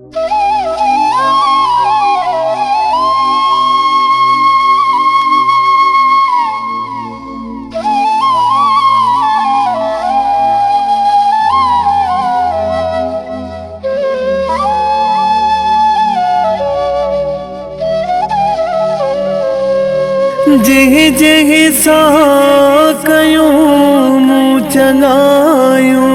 जह जह सा कयूं मूं चङायूं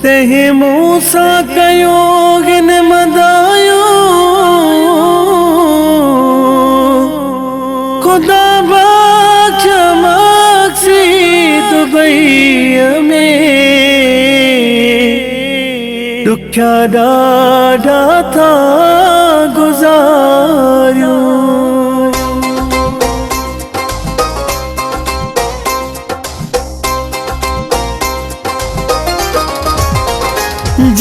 तह मूं सा कयूं गिन मदायूं खुदा बख्श मक़सीद दुबईअ में दुख्या ॾाढा था गुज़ारियूं।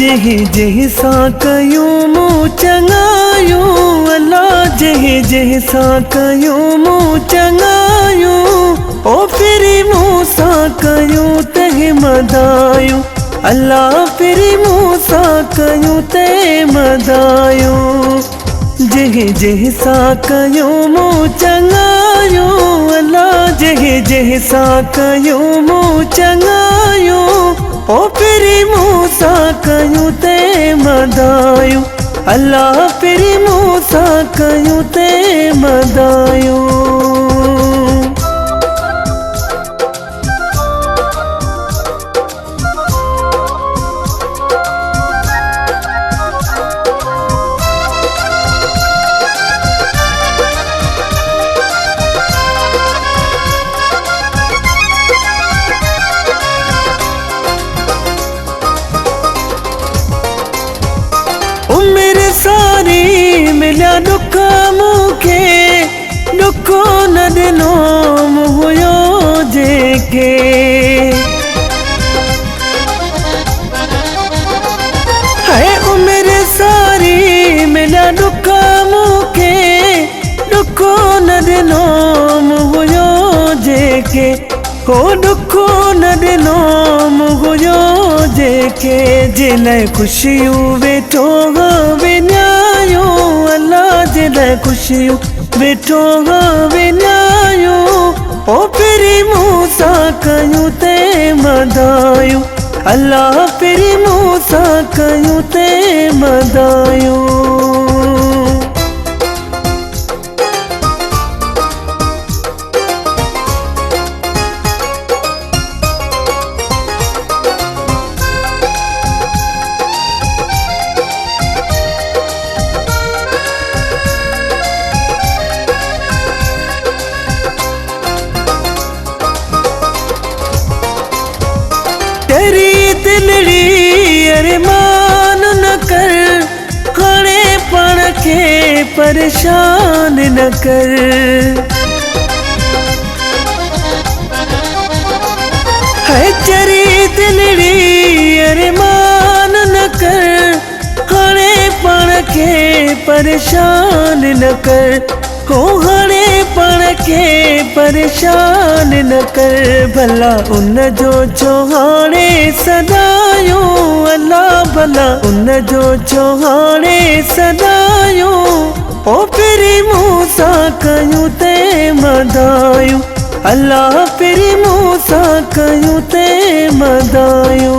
जह जह सा कयूं मूं चङायूं अल्लाह जह जह सा कयूं मूं चङायूं ओ फिरी मूं सा कयूं तह मदायूं अल्लाह फिरी मूं सा कयूं तह मदायूं। जह जह सा कयूं मूं चङायूं अल्लाह जह जह सा कयूं मूं चङायूं ओ फिरी मूं सा कयूं तह मदायूं अल्लाह फिरी मूं सा कयूं तह मदायूं। उम्र सारी मिलिया दुख मूंखे दुखो न ॾिनो हुयो जेके है उम्र सारी मिलिया दुख मूंखे दुखो न ॾिनो हुयो जेके हो दुखो न ॾिनो हुयो जेके जे लाइ ख़ुशियूं वेठो विञायूं अल्लाह जे लाइ ख़ुशियूं वेठो विञायूं ओ फिरी मूं सा कयूं तह मदायूं अल्लाह फिरी मूं सा कयूं तह मदायूं। तेरी दिलड़ी अरमान न कर हाणे पाण खे परेशान न कर है तेरी दिलड़ी अरमान न कर हाणे पाण खे परेशान न कर हो हाणे पाण खे परेशान न कर भला उन जो छो हाणे सदायूं अल्लाह भला उन जो छो हाणे सदायूं ओ फिरी मूं सा कयूं तह मदायूं अल्लाह फिरी मूं सा कयूं तह मदायूं।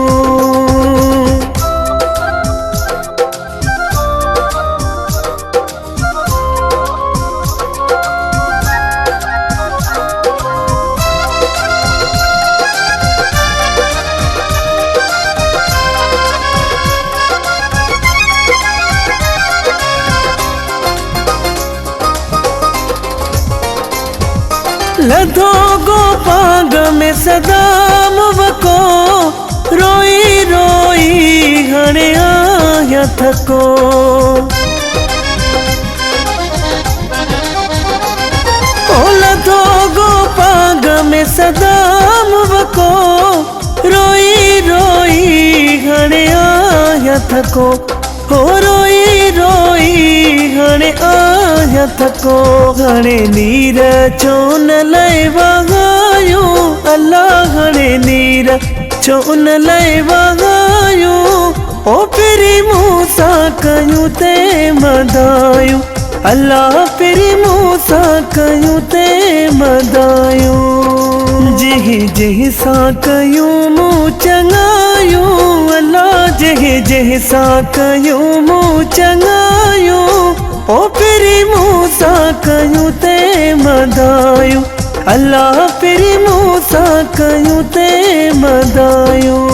लधो गो पाग में सदाम वको रोई रोई हाणे आया थको ओ लधो गो पाग में सदाम वको रोई रोई हाणे आया थको हो रोई रोई हाणे आया थको हाणे नीर छो न लइ वहायूं अल्लाह हाणे नीर छो न लइ वहायूं ओ पिरी मूसा कयूं ते मदायूं अल्लाह पिरी मूसा कयूं ते मदायूं जही जही सा कयूं मूं चङायूं अल्लाह जही जही सा कयूं मूं चङायूं ओ पिरी मूसा कयूं ते मदायूं अल्लाह पिरी मूसा कयूं ते मदायूं।